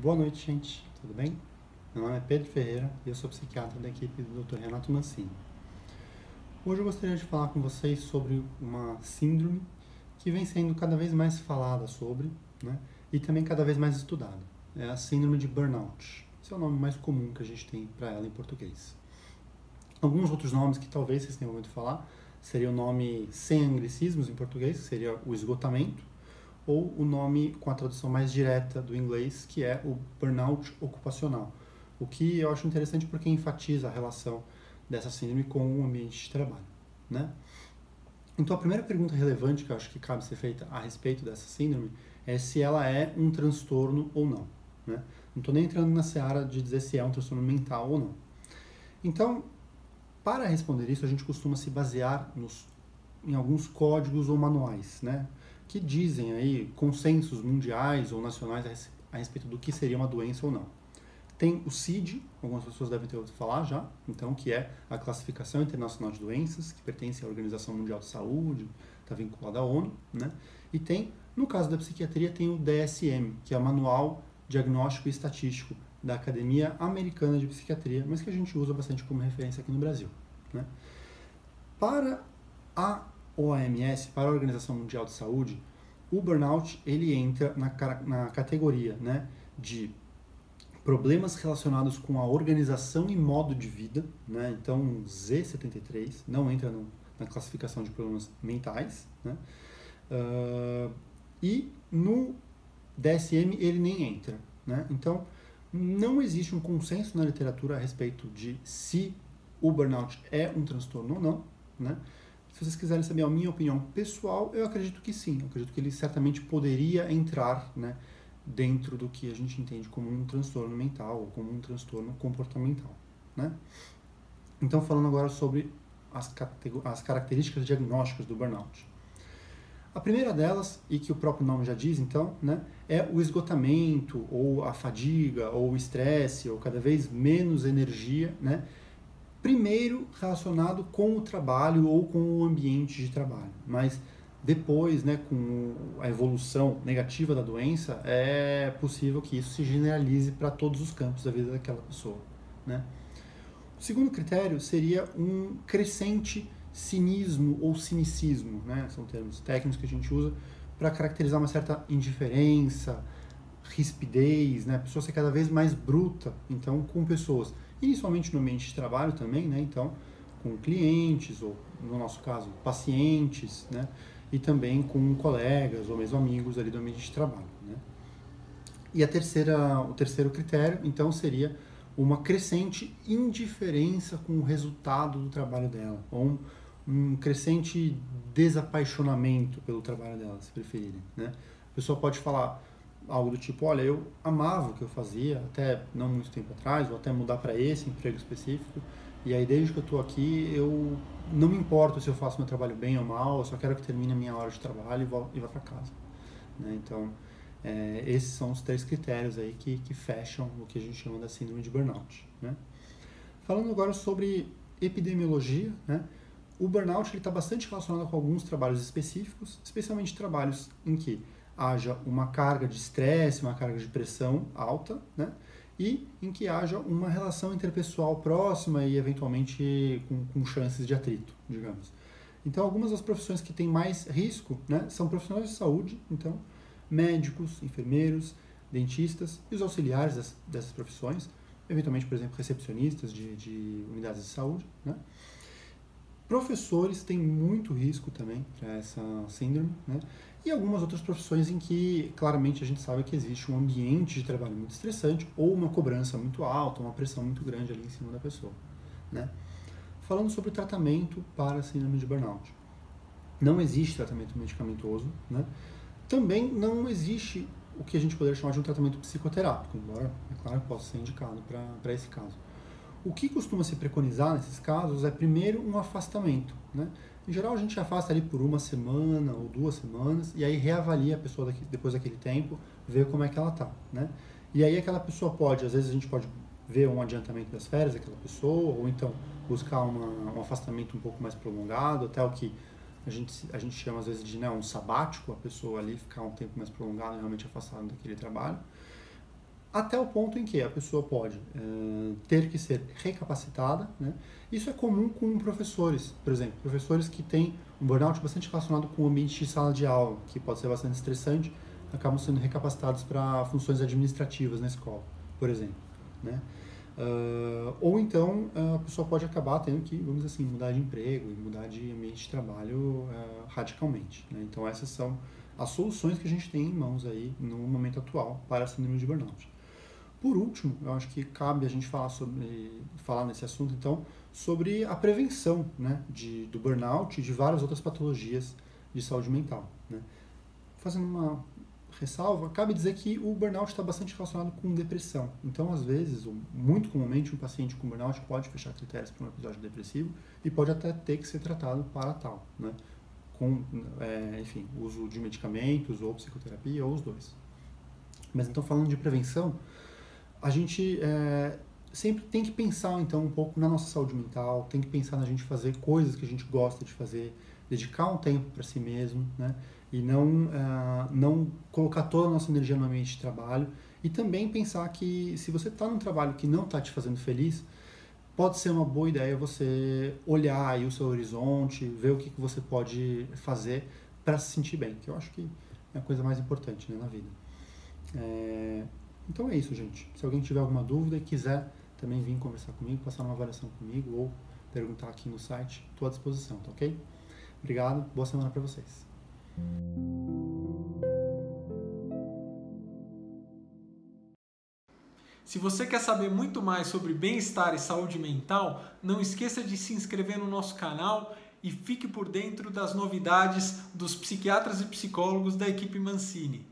Boa noite, gente. Tudo bem? Meu nome é Pedro Ferreira e eu sou psiquiatra da equipe do Dr. Renato Mancini. Hoje eu gostaria de falar com vocês sobre uma síndrome que vem sendo cada vez mais falada sobre, né, e também cada vez mais estudada. É a síndrome de burnout. Esse é o nome mais comum que a gente tem para ela em português. Alguns outros nomes que talvez vocês tenham ouvido falar seria o nome sem anglicismos em português, que seria o esgotamento, ou o nome com a tradução mais direta do inglês, que é o burnout ocupacional. O que eu acho interessante porque enfatiza a relação dessa síndrome com o ambiente de trabalho, né? Então a primeira pergunta relevante que eu acho que cabe ser feita a respeito dessa síndrome é se ela é um transtorno ou não, né? Não estou nem entrando na seara de dizer se é um transtorno mental ou não. Então, para responder isso, a gente costuma se basear em alguns códigos ou manuais, né, que dizem aí consensos mundiais ou nacionais a respeito do que seria uma doença ou não. Tem o CID, algumas pessoas devem ter ouvido falar já, então, que é a Classificação Internacional de Doenças, que pertence à Organização Mundial de Saúde, está vinculada à ONU, né? E tem, no caso da psiquiatria, tem o DSM, que é o Manual Diagnóstico e Estatístico da Academia Americana de Psiquiatria, mas que a gente usa bastante como referência aqui no Brasil, né? Para a OMS, para a Organização Mundial de Saúde, o burnout ele entra na categoria, né, de problemas relacionados com a organização e modo de vida, né? Então Z73 não entra na classificação de problemas mentais, né? E no DSM ele nem entra, né? Então não existe um consenso na literatura a respeito de se o burnout é um transtorno ou não, né? Se vocês quiserem saber a minha opinião pessoal, eu acredito que sim. Eu acredito que ele certamente poderia entrar, né, dentro do que a gente entende como um transtorno mental ou como um transtorno comportamental, né? Então, falando agora sobre as características diagnósticas do burnout. A primeira delas, e que o próprio nome já diz, então, né, é o esgotamento, ou a fadiga, ou o estresse, ou cada vez menos energia, né? Primeiro relacionado com o trabalho ou com o ambiente de trabalho, mas depois, né, com a evolução negativa da doença, é possível que isso se generalize para todos os campos da vida daquela pessoa, né? O segundo critério seria um crescente cinismo ou cinicismo, né? São termos técnicos que a gente usa para caracterizar uma certa indiferença, rispidez, né? A pessoa ser cada vez mais bruta, então, com pessoas, inicialmente no ambiente de trabalho também, né? Então, com clientes, ou no nosso caso, pacientes, né? E também com colegas ou mesmo amigos ali do ambiente de trabalho, né? E o terceiro critério, então, seria uma crescente indiferença com o resultado do trabalho dela, ou um crescente desapaixonamento pelo trabalho dela, se preferirem, né? A pessoa pode falar algo do tipo, olha, eu amava o que eu fazia, até não muito tempo atrás, vou até mudar para esse emprego específico, e aí desde que eu estou aqui, eu não me importo se eu faço meu trabalho bem ou mal, eu só quero que termine a minha hora de trabalho e vá para casa, né? Então, esses são os três critérios aí que fecham o que a gente chama da síndrome de burnout, né? Falando agora sobre epidemiologia, né? O burnout está bastante relacionado com alguns trabalhos específicos, especialmente trabalhos em que haja uma carga de estresse, uma carga de pressão alta, né? E em que haja uma relação interpessoal próxima e eventualmente com chances de atrito, digamos. Então, algumas das profissões que têm mais risco, né, são profissionais de saúde, então, médicos, enfermeiros, dentistas e os auxiliares dessas profissões, eventualmente, por exemplo, recepcionistas de unidades de saúde, né? Professores têm muito risco também para essa síndrome, né? E algumas outras profissões em que claramente a gente sabe que existe um ambiente de trabalho muito estressante ou uma cobrança muito alta, uma pressão muito grande ali em cima da pessoa, né? Falando sobre o tratamento para a síndrome de burnout. Não existe tratamento medicamentoso, né? Também não existe o que a gente poderia chamar de um tratamento psicoterápico, embora, é claro, possa ser indicado para esse caso. O que costuma se preconizar nesses casos é primeiro um afastamento, né? Em geral a gente afasta ali por uma semana ou 2 semanas e aí reavalia a pessoa depois daquele tempo, ver como é que ela está, né? E aí aquela pessoa pode, às vezes a gente pode ver um adiantamento das férias daquela pessoa ou então buscar um afastamento um pouco mais prolongado, até o que a gente chama às vezes de, né, um sabático, a pessoa ali ficar um tempo mais prolongado realmente afastada daquele trabalho. até o ponto em que a pessoa pode ter que ser recapacitada, né? Isso é comum com professores, por exemplo, professores que têm um burnout bastante relacionado com o ambiente de sala de aula, que pode ser bastante estressante, acabam sendo recapacitados para funções administrativas na escola, por exemplo, né? Ou então a pessoa pode acabar tendo que, vamos dizer assim, mudar de emprego e mudar de ambiente de trabalho radicalmente, né? Então essas são as soluções que a gente tem em mãos aí no momento atual para a síndrome de burnout. Por último, eu acho que cabe a gente falar nesse assunto, então, sobre a prevenção, né, do burnout e de várias outras patologias de saúde mental, né? Fazendo uma ressalva, cabe dizer que o burnout está bastante relacionado com depressão. Então, às vezes, ou muito comumente, um paciente com burnout pode fechar critérios para um episódio depressivo e pode até ter que ser tratado para tal, né? Com, enfim, uso de medicamentos ou psicoterapia, ou os dois. Mas então, falando de prevenção, a gente sempre tem que pensar, então, um pouco na nossa saúde mental, tem que pensar na gente fazer coisas que a gente gosta de fazer, dedicar um tempo para si mesmo, né? E não colocar toda a nossa energia no ambiente de trabalho. E também pensar que se você está num trabalho que não está te fazendo feliz, pode ser uma boa ideia você olhar aí o seu horizonte, ver o que você pode fazer para se sentir bem, que eu acho que é a coisa mais importante, né, na vida. Então é isso, gente. Se alguém tiver alguma dúvida e quiser também vir conversar comigo, passar uma avaliação comigo ou perguntar aqui no site, estou à disposição, tá ok? Obrigado, boa semana para vocês. Se você quer saber muito mais sobre bem-estar e saúde mental, não esqueça de se inscrever no nosso canal e fique por dentro das novidades dos psiquiatras e psicólogos da equipe Mancini.